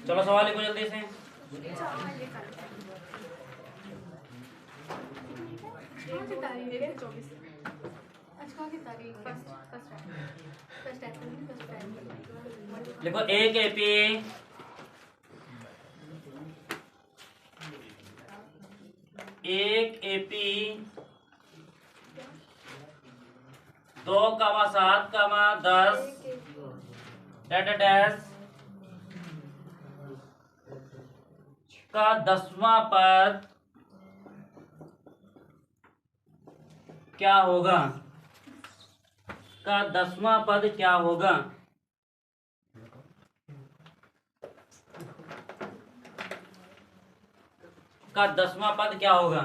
चलो सवाल लिखो जल्दी से। लिखो एक एपी एक एपी 2,7,10 डैश का 10वां पद क्या होगा? का 10वां पद क्या होगा? का 10वां पद क्या होगा?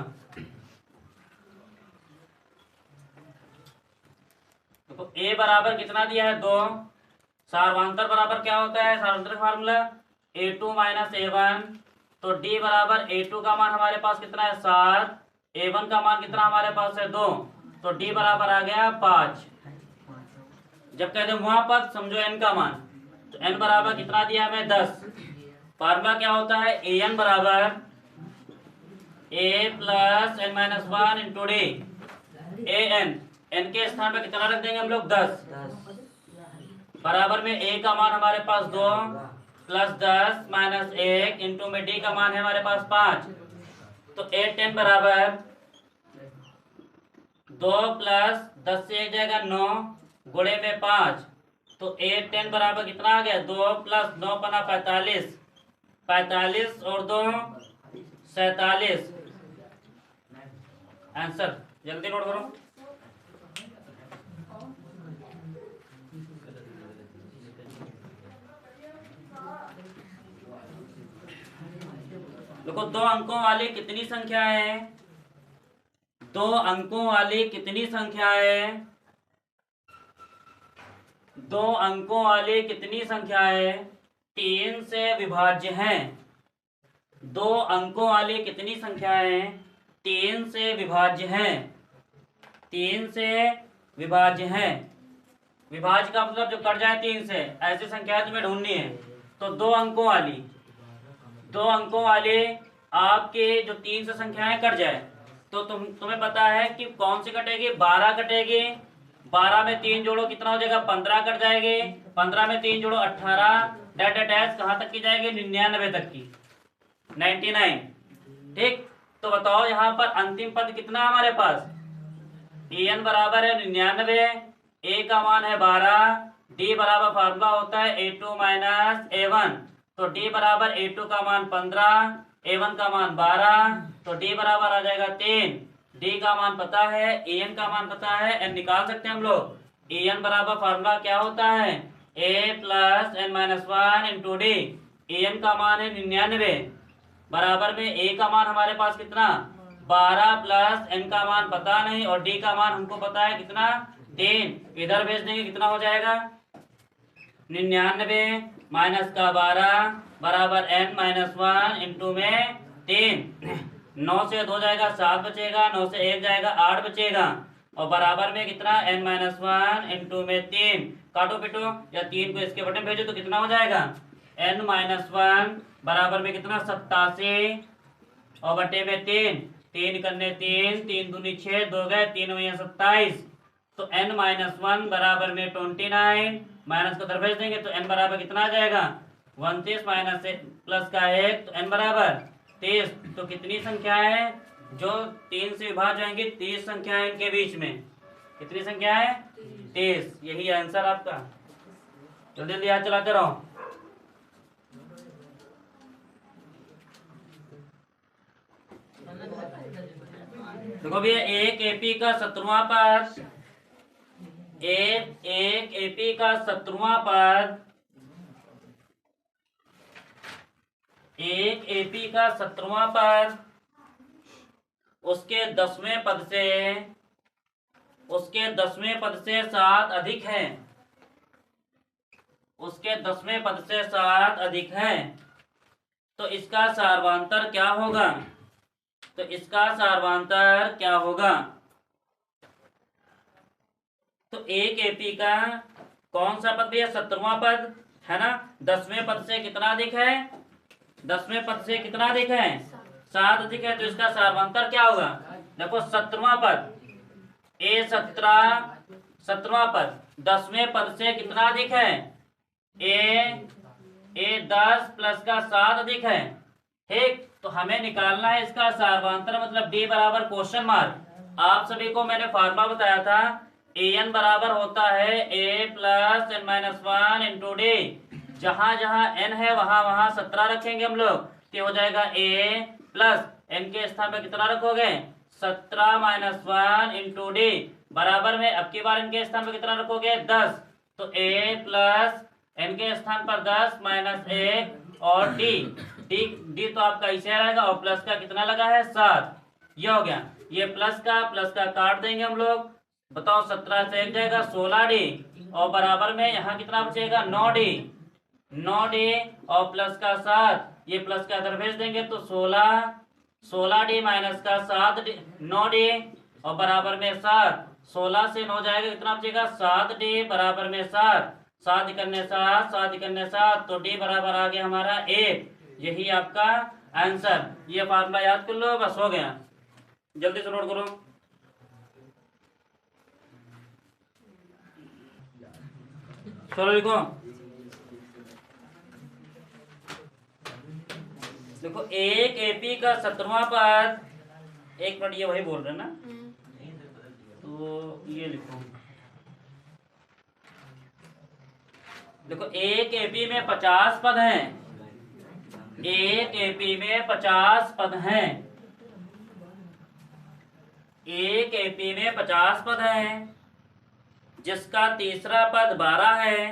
तो ए बराबर कितना दिया है? 2। सार्वधांतर बराबर क्या होता है? सार्वधांतर फार्मूला a2 माइनस a1। तो d बराबर a2 का मान हमारे पास कितना है? 7। a1 का मान कितना हमारे पास है? 2। तो d बराबर आ गया 5। जब कहते हैं वहां पद समझो n का मान, तो n बराबर कितना दिया हमें? 10। फार्मूला क्या होता है? an बराबर a plus n minus 1 into D. n के स्थान पर कितना रख देंगे हम लोग? 10। बराबर में a का मान हमारे पास 2 प्लस 10 माइनस 1 इंटू में d का मान है हमारे पास 5। तो 8 10 बराबर 2 प्लस 10 से 1 जाएगा 9 गुणे में 5। तो 8 10 बराबर कितना आ गया? 2 प्लस 9 बना 45। 45 और 2 47। आंसर जल्दी नोट करो। देखो 2 अंकों वाली कितनी संख्या है? 2 अंकों वाली कितनी संख्या है? 2 अंकों वाली कितनी संख्या है? 3 से विभाज्य है। 2 अंकों वाली कितनी संख्या है? 3 से विभाज्य है। 3 से विभाज्य है। विभाज्य का मतलब जो कट जाए 3 से, ऐसी संख्या तुम्हें ढूंढनी है। तो 2 अंकों वाली, 2 अंकों वाले आपके जो 3 से संख्याएं कट जाए, तो तुम्हें पता है कि कौन सी कटेगी? 12 कटेगी। 12 में 3 जोड़ो कितना हो जाएगा? 15 कट जाएगी। 15 में 3 जोड़ो 18 डैश कहाँ तक की जाएगी? 99 तक की, 99। ठीक, तो बताओ यहाँ पर अंतिम पद कितना हमारे पास? an बराबर है 99, a का मान है 12, d बराबर फार्मूला होता है a2 माइनस a1। तो d बराबर a2 का मान 15, a1 का मान 12, तो d बराबर आ जाएगा 3। d का मान पता है, an का मान पता है, n निकाल सकते हैं हम लोग। an बराबर फार्मूला क्या होता है? a plus n minus 1 into D. an का मान है 99, बराबर में a का मान हमारे पास कितना? 12 प्लस n का मान पता नहीं, और d का मान हमको पता है कितना? 3। इधर भेज देंगे, कितना हो जाएगा? 99 माइनस का 12 बराबर n माइनस 1 इंटू में 3। 9 से 2 जाएगा 7 बचेगा, 9 से 1 जाएगा 8 बचेगा, और बराबर में कितना? n माइनस 1 इंटू में 3। काटो पिटो या 3 को इसके बटन भेजो तो कितना हो जाएगा? n माइनस 1 बराबर में कितना? 87 और बटे में 3। 3 करने 3, 3 दूनी 6, 2 गए 3 हुए 27। तो n माइनस 1 बराबर में 29, माइनस को उधर भेज देंगे तो n बराबर कितना आ जाएगा? 29 माइनस प्लस का 1, तो n बराबर 30। तो कितनी संख्या है जो 3 से विभाज्य होंगी? 30 संख्या है इनके बीच में। कितनी संख्या है? 30। यही आंसर आपका। जल्दी जल्दी याद चलाते रहो। देखो भैया, एक एपी का 17वां पद, एक एपी का 17वां पद, एक एपी का 17वां पद उसके 10वें पद से, उसके 10वें पद से 7 अधिक है, उसके 10वें पद से 7 अधिक है, तो इसका सार्वधांतर क्या होगा? तो इसका सार्वधांतर क्या होगा? तो एक एपी का कौन सा पद भैया? 17वां पद है ना। 10वें पद से कितना अधिक है? 10वें पद से कितना अधिक है? 7 अधिक है। तो इसका सार्वंतर क्या होगा? देखो 17वां पद A17, 17वां पद 10वें पद से कितना अधिक है? A10 प्लस का 7 अधिक है। ठीक, तो हमें निकालना है इसका सार्वंतर, मतलब D बराबर क्वेश्चन मार्क। आप सभी को मैंने फार्मूला बताया था, an बराबर होता है a plus n minus one into d. जहां जहां n है वहां वहां 17 रखेंगे हम लोग, तो हो जाएगा a प्लस n के स्थान पर कितना रखोगे? 17 माइनस वन इंटू डी बराबर में अब की बार n के स्थान पर कितना रखोगे? 10। तो a प्लस n के स्थान पर 10 माइनस 1 और d डी डी तो आपका ऐसे रहेगा, और प्लस का कितना लगा है? 7। ये हो गया। ये प्लस का काट देंगे हम लोग। बताओ 17 से 1 जाएगा 16d, और बराबर में यहाँ कितना बचेगा? 9d। 9d और प्लस का 7, ये प्लस का इधर भेज देंगे तो 16d माइनस का 7d 9d और बराबर में 7। 16 से 9 जाएगा, कितना बचेगा? 7d बराबर में 7। 7 इकन्ने 7, 7 इकन्ने 7, तो d बराबर आ गया हमारा 1। यही आपका आंसर। ये फार्मूला याद कर लो, बस हो गया। जल्दी से नोट करो। चलो लिखो। देखो एक एपी का 17वां पद, एक मिनट, ये वही बोल रहे ना, तो ये लिखो। देखो एक एपी में 50 पद हैं। एक एपी में 50 पद हैं। एक एपी में 50 पद हैं, जिसका तीसरा पद 12 है।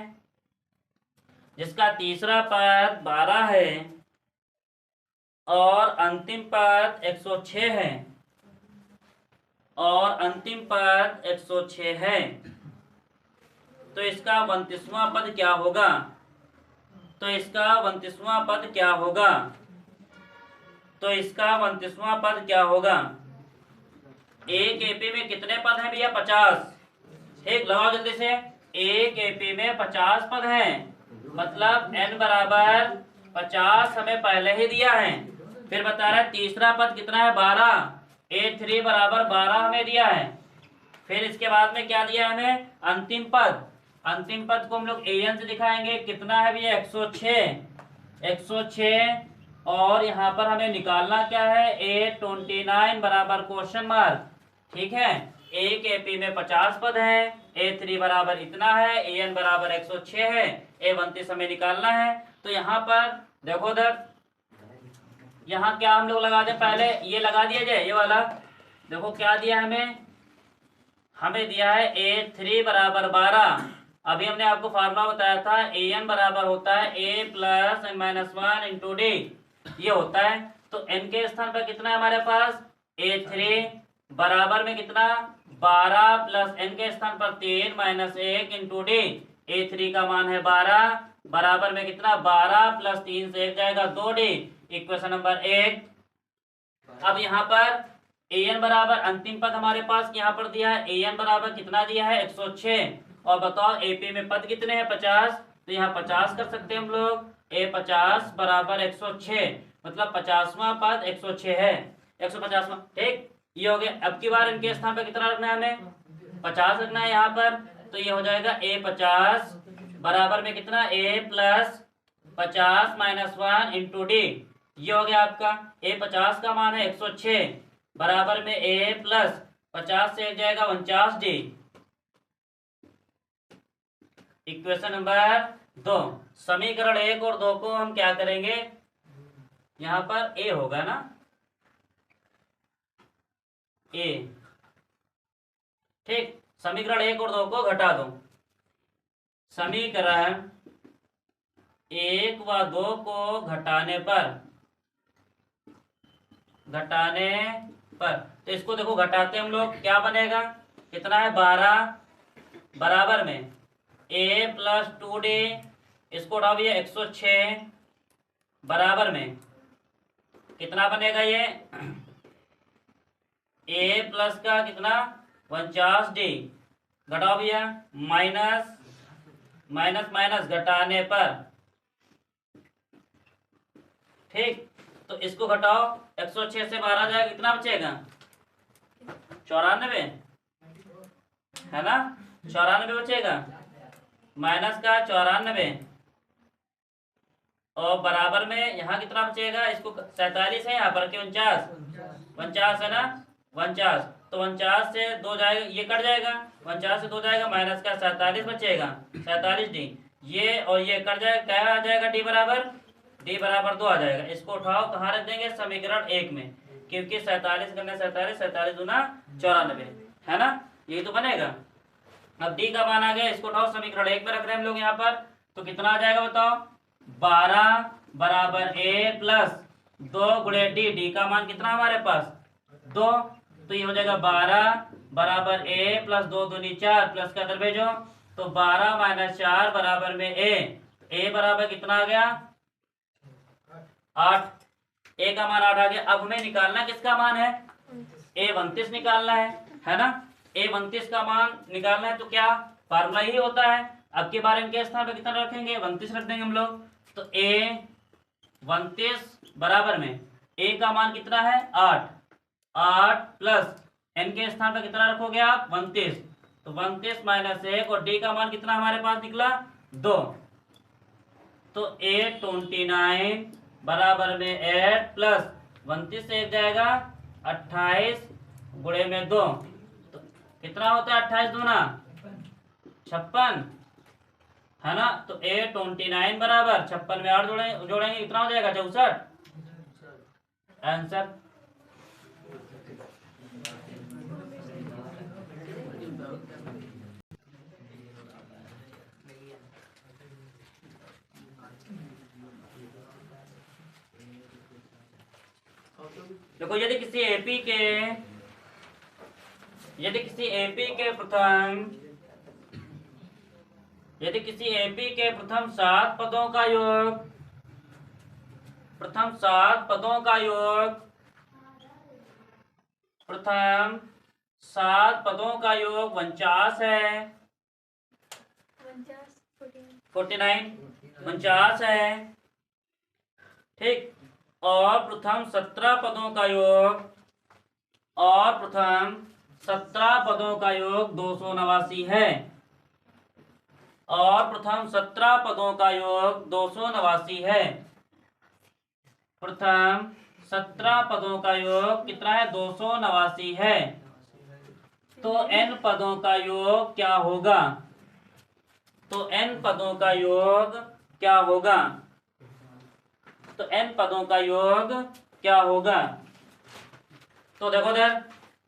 जिसका तीसरा पद 12 है और अंतिम पद 106 है। और अंतिम पद 106 है, तो इसका 29वां पद क्या होगा? तो इसका 29वां पद क्या होगा? तो इसका 29वां पद क्या होगा? एक एपी में कितने पद हैं भैया? 50। ठीक, लगाओ जल्दी से। एक एपी में 50 पद हैं, मतलब n बराबर 50 हमें पहले ही दिया है। फिर बता रहा है तीसरा पद कितना है? 12। A3 बराबर 12 हमें दिया है। फिर इसके बाद में क्या दिया है हमें? अंतिम पद। अंतिम पद को हम लोग an से दिखाएंगे। कितना है भैया? 106। 106 और यहाँ पर हमें निकालना क्या है? A29 बराबर क्वेश्चन मार्क। ठीक है, एक एपी में 50 पद है, A3 बराबर इतना है, an बराबर 106 है, A29 हमें निकालना है। तो यहाँ पर देखो उधर, यहाँ क्या हम लोग लगा दें? पहले ये लगा दिया जाए, ये वाला। देखो क्या दिया हमें? हमें दिया है A3 बराबर 12। अभी हमने आपको फार्मूला बताया था, an बराबर होता है a plus n minus one into d, ये होता है। तो n के स्थान पर कितना है हमारे पास? A3 बराबर में कितना? 12 प्लस n के स्थान पर 3 माइनस 1 इंटू डी। A3 का मान है 12 बराबर में कितना? 12 प्लस 3 से 1 जाएगा 2d। Equation number 1। अब यहाँ पर an बराबर अंतिम पद हमारे पास यहाँ पर दिया है। an बराबर कितना दिया है? 106। और बताओ एपी में पद कितने हैं? 50। तो यहाँ 50 कर सकते हैं हम लोग। A50 बराबर 106, मतलब 50वां पद 106 है। 150वां। ठीक, ये हो गया। अब की बार इनके स्थान पर कितना रखना है हमें? 50 रखना है यहाँ पर। तो ये हो जाएगा A50 बराबर में कितना? a plus 50 minus 1 into d. ये हो गया आपका। A50 का मान है 106 बराबर में a प्लस 50 से 1 जाएगा 49d। Equation number 2। समीकरण 1 और 2 को हम क्या करेंगे? यहाँ पर a होगा ना, a। ठीक, समीकरण 1 और 2 को घटा दो। समीकरण 1 व 2 को घटाने पर तो इसको देखो घटाते हम लोग, क्या बनेगा? कितना है? 12 बराबर में a प्लस 2d, इसको उठाओ भैया 106 बराबर में कितना बनेगा? ये a प्लस का कितना? 49d, घटाओ भैया, माइनस माइनस माइनस घटाने पर, ठीक। तो इसको घटाओ, 106 से 12 जाएगा, कितना बचेगा? 94, है ना? 94 बचेगा, माइनस का 94, और बराबर में यहाँ कितना बचेगा? इसको 47 है यहाँ पर कि 49 है ना, 49। तो 49 से 2 जाएगा, ये कट जाएगा, 49 से 2 जाएगा, माइनस का 47 बचेगा, 47D। ये और ये कट जाएगा, क्या आ जाएगा? D बराबर 2 आ जाएगा। इसको उठाओ, कहाँ रख देंगे? समीकरण 1 में, क्योंकि 47 करने 47, 47 दूना 94, है ना? यही तो बनेगा। अब D का मान आ गया, इसको उठाओ, समीकरण 1 में रख रहे हैं हम लोग यहाँ पर, तो कितना आ जाएगा बताओ? 12 बराबर A प्लस 2 गुणे D का मान कितना हमारे पास? 2। तो ये हो जाएगा 12 बराबर A प्लस 2 दूनी 4, प्लस का अंदर भेजो, तो 12 माइनस 4 बराबर में A बराबर कितना आ गया? 8। A का मान 8 आ गया। अब हमें निकालना किसका मान है? A 29 निकालना है ना? A 29 का मान निकालना है, तो क्या फार्मूला ही होता है। अब के बार इनके स्थान पर कितना रखेंगे? 29 रख देंगे हम लोग। तो A 29 बराबर में A का मान कितना है? 8 प्लस n के स्थान पर कितना रखोगे आप? 29। तो 29 माइनस 1, और D का मान कितना हमारे पास निकला? 2। तो A 29 बराबर में 8 प्लस 29 से 1 जाएगा 28 गुणे में 2, तो कितना होता है? 28 दूना 56, है ना? तो A 29 बराबर 56 में 8 जोड़ेंगे कितना हो जाएगा? 64। आंसर। देखो, यदि किसी एपी के प्रथम 7 पदों का योग, प्रथम 7 पदों का योग 49 है, 49 है, ठीक। और प्रथम 17 पदों का योग 289 है, और प्रथम 17 पदों का योग 289 है। प्रथम 17 पदों का योग कितना है? 289 है। तो n पदों का योग क्या होगा? तो n पदों का योग क्या होगा? तो n पदों का योग क्या होगा? तो देखो इधर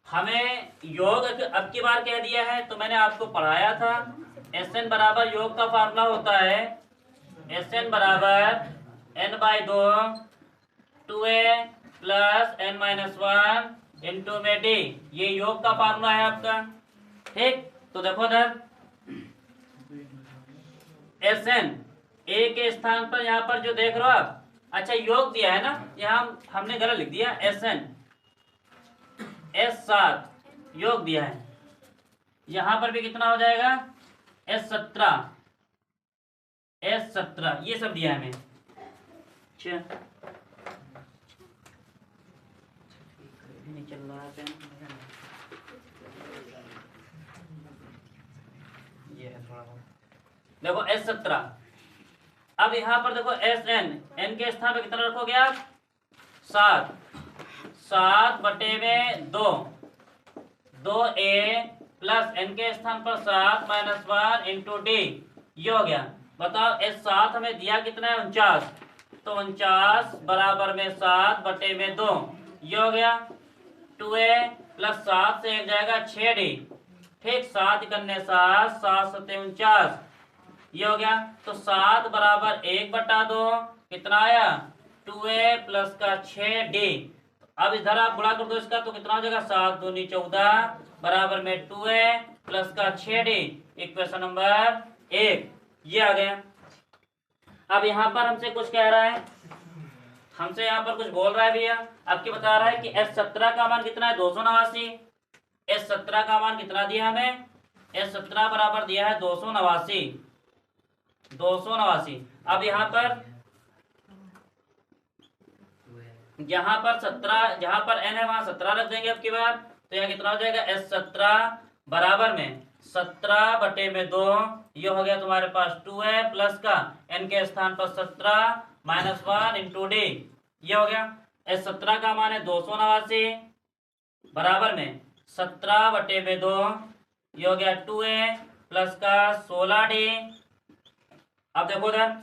हमें योग अब की बार कह दिया है, तो मैंने आपको पढ़ाया था Sn बराबर योग का फार्मूला होता है Sn बराबर n/2 2a plus n-1 into में d, ये योग का फार्मूला है आपका, ठीक। तो देखो इधर Sn a के स्थान पर यहाँ पर जो देख रहे हो आप, अच्छा योग दिया है ना, यहाँ हमने गलत लिख दिया, Sn S7 योग दिया है, यहाँ पर भी कितना हो जाएगा? S17 ये सब दिया है हमें। अच्छा, नहीं चल रहा है, ये है थोड़ा बहुत। देखो S17, अब यहाँ पर देखो Sn, n के स्थान पर कितना रखोगे आप? 7 बटे में 2 2a प्लस n के स्थान पर 7 माइनस 1 इंटू डी, ये हो गया। बताओ S7 हमें दिया कितना है? 49। तो 49 बराबर में 7 बटे में 2, ये हो गया। 2a प्लस 7 से 1 जाएगा 6d, ठीक। 7 करने 7, 7 सत्ते 49, ये हो गया। तो 7 बराबर 1/2 कितना आया? 2a प्लस का 6d। अब इधर आप गुणा कर दो इसका, तो कितना हो जाएगा? 7 दूनी 14 बराबर में 2a प्लस का 6d, इक्वेशन नंबर 1, ये आ गया। अब यहाँ पर हमसे कुछ कह रहा है, हमसे यहाँ पर कुछ बोल रहा है भैया, आपके बता रहा है कि S17 का मान कितना है? 289। S17 का मान कितना दिया हमें? S17 बराबर दिया है 289। 289। अब यहाँ पर 17, जहां पर n है वहां 17 रख देंगे अब की बार। तो यहाँ कितना हो जाएगा S17 बराबर में 17/2, ये हो गया तुम्हारे पास 2 है प्लस का n के स्थान पर 17 माइनस 1 इंटू डी, ये हो गया। S17 का मान है 289 बराबर में 17/2, ये हो गया 2a प्लस का 16d। अब देखो इधर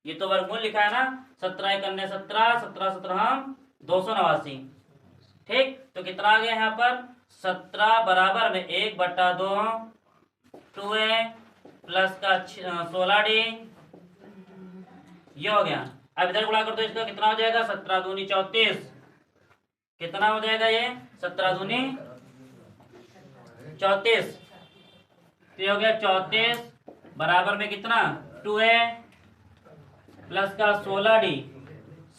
ये तो वर्गमूल लिखा है ना, 17 एकन्ने 17, 17 17 289। ठीक, तो कितना आ गया यहाँ पर 17 बराबर में 1/2 2a प्लस का 16d, ये हो गया। अब इधर गुणा कर दो इसका, कितना हो जाएगा 17 दूनी 34, कितना हो जाएगा ये 17 दूनी 34, तो ये हो गया 34 बराबर में कितना 2a प्लस का 16d,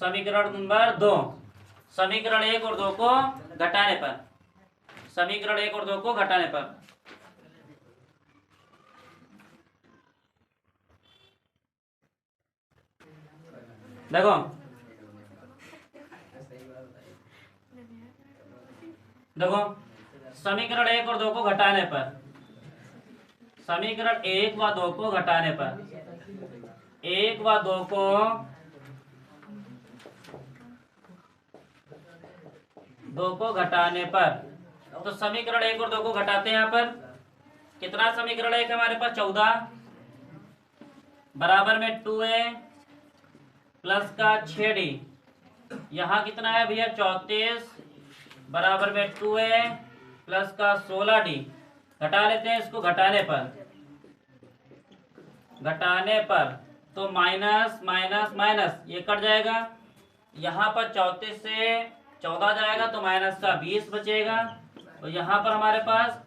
समीकरण नंबर 2। समीकरण 1 और 2 को घटाने पर, समीकरण 1 और 2 को घटाने पर देखो देखो समीकरण 1 और 2 को घटाने पर, समीकरण 1 व 2 को घटाने पर, 1 व 2 को घटाने पर, तो समीकरण 1 और 2 को घटाते हैं। यहाँ पर कितना समीकरण 1 हमारे पास 14 बराबर में 2a प्लस का 6d, यहाँ कितना है भैया 34 बराबर में 2a प्लस का 16d, घटा लेते हैं इसको घटाने पर तो माइनस माइनस माइनस ये कट जाएगा, यहाँ पर 34 से 14 जाएगा तो माइनस का 20 बचेगा, तो यहाँ पर हमारे पास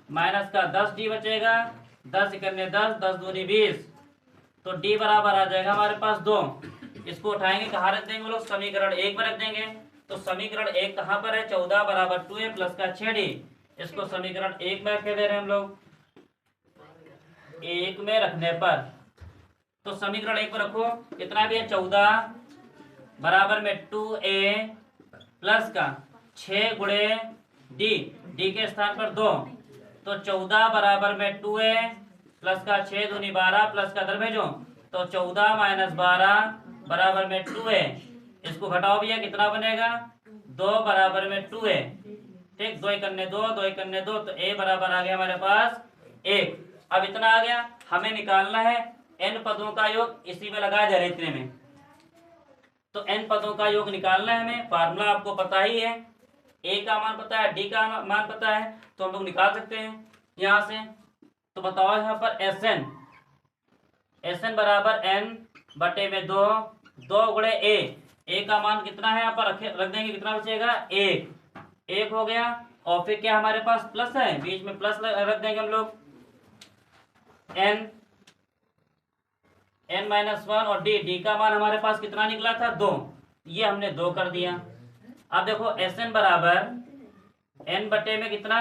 माइनस का 10d बचेगा, 10 एकन्ने 10, 10 दूनी 20, तो d बराबर आ जाएगा हमारे पास 2। इसको उठाएंगे, कहाँ रख देंगे लोग, समीकरण 1 में रख देंगे। तो समीकरण 1 कहाँ पर है 14 बराबर 2a प्लस का 6d, इसको समीकरण 1 में रखे दे रहे हैं हम लोग। 1 में रखने पर तो समीकरण 1 पर रखो, कितना भी है 14 बराबर में 2a प्लस का 6 गुणे d के स्थान पर 2, तो 14 बराबर में 2a प्लस का 6 दूनी 12 प्लस का इधर भेजो तो 14 माइनस 12 बराबर में 2a, इसको घटाओ भैया कितना बनेगा 2 बराबर में 2a। ठीक, 2 एकन्ने 2, 2 एकन्ने 2, तो a बराबर आ गया हमारे पास 1। अब इतना आ गया, हमें निकालना है n पदों का योग, इसी में लगाया जाए इतने में। तो n पदों का योग निकालना है हमें, फार्मूला आपको पता ही है, a का मान पता है, d का मान पता है, तो हम लोग निकाल सकते हैं यहाँ से। तो बताओ यहाँ पर Sn बराबर n बटे में 2, 2 गुणे a का मान कितना है यहाँ पर रख देंगे, कितना बचेगा 1 हो गया, और फिर क्या हमारे पास प्लस है, बीच में प्लस रख देंगे हम लोग, n माइनस 1 और d का मान हमारे पास कितना निकला था 2, ये हमने 2 कर दिया। अब देखो Sn बराबर n बटे में कितना,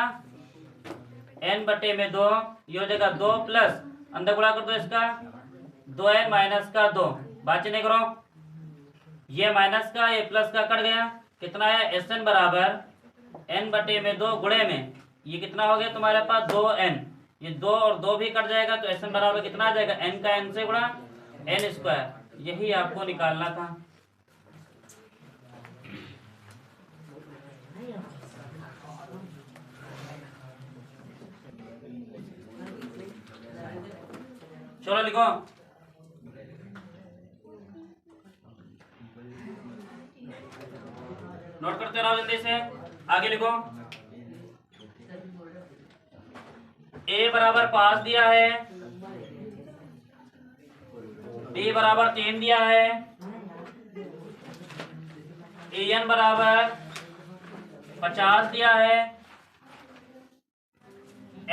n बटे में 2, ये हो जाएगा 2 प्लस अंदर गुणा कर दो इसका 2n माइनस का 2, बाचने करो, ये माइनस का ये प्लस का कट गया, कितना है Sn बराबर n बटे में 2 गुणे में ये कितना हो गया तुम्हारे पास 2n, ये 2 और 2 भी कट जाएगा, तो Sn बराबर कितना आ जाएगा n का n से गुणा n स्क्वायर, यही आपको निकालना था। चलो लिखो, नोट करते रहो जल्दी से, आगे लिखो। a बराबर 5 दिया है, b बराबर 3 दिया है, an बराबर 50 दिया है,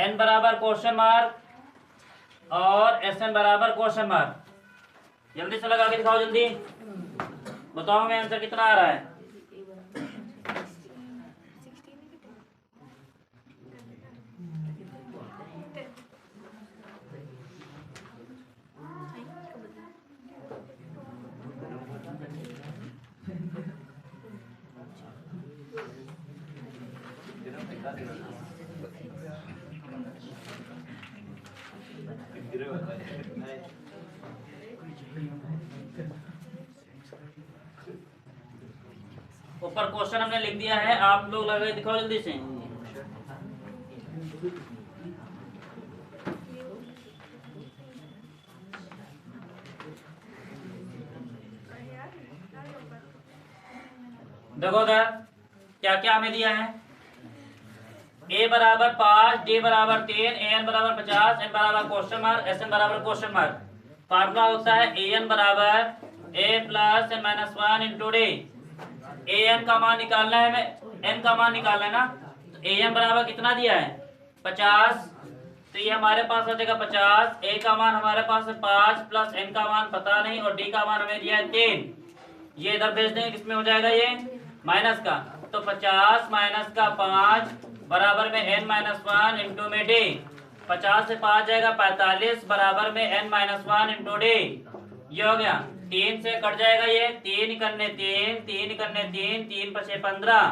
n बराबर क्वेश्चन मार्क और Sn बराबर क्वेश्चन मार्क। जल्दी से लगा के दिखाओ, जल्दी बताओ हमें आंसर कितना आ रहा है। ऊपर क्वेश्चन हमने लिख दिया है, आप लोग लगा दिखाओ जल्दी से। देखो उधर क्या क्या हमें दिया है, a बराबर 5, d बराबर 3, an बराबर 50, n बराबर क्वेश्चन मार्क, sn बराबर क्वेश्चन मार्क। फार्मूला होता है an बराबर a plus n minus 1 into D. an का मान निकालना है, हमें n का मान निकालना है ना। तो an बराबर कितना दिया है 50, तो ये हमारे पास आ जाएगा 50। a का मान हमारे पास है 5 प्लस n का मान पता नहीं, और d का मान हमें दिया है 3। ये इधर भेज देंगे, किसमें हो जाएगा ये माइनस का। तो 50 माइनस का 5 बराबर में n माइनस 1 इंटू में डी। 50 से 5 जाएगा 45 बराबर में n माइनस 1 इंटू डी। ये हो गया, 3 से कट जाएगा ये, 3 करने 3, 3 करने 3, 3 पचे 15।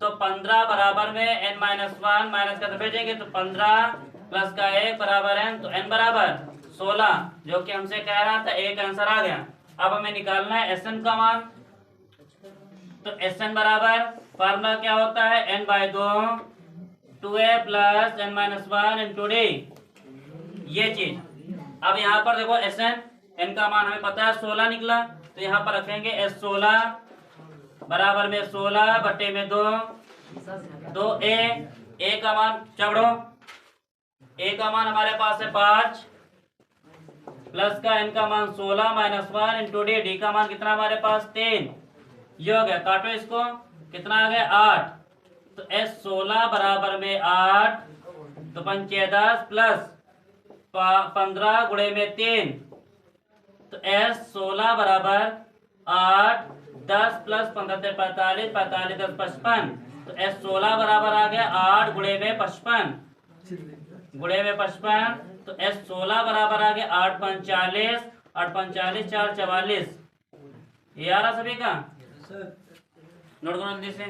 तो 15 बराबर में n माइनस 1 माइनस का तो भेजेंगे, तो 15 प्लस का 1 बराबर n, तो n बराबर 16, जो कि हमसे कह रहा था। एक आंसर आ गया। अब हमें निकालना है Sn का मान। तो Sn बराबर फार्मूला क्या होता है, n by 2 2a plus n minus 1 into d, ये चीज। अब यहाँ पर देखो Sn, n का मान हमें पता है 16 निकला, तो यहाँ पर रखेंगे S16 बराबर में 16 बटे में 2, 2a का मान चढ़ो, a का मान हमारे पास है 5 प्लस का n का मान 16 माइनस 1 इंटू डी। डी का मान कितना हमारे पास 3। ये हो गया, काटो इसको, कितना आ गया 8। तो S16 बराबर में 8, तो 5 10 प्लस 15 गुणे में 3, तो S16 बराबर 8, 10 प्लस 15 से 45, 45 10 55। तो S16 बराबर आ गया 8 गुणे में 55, गुणे में 55। तो S16 बराबर आ गया 8 5 40, 8 5 40 4 44। ये आ रहा सभी का, नोट करो जल्दी से।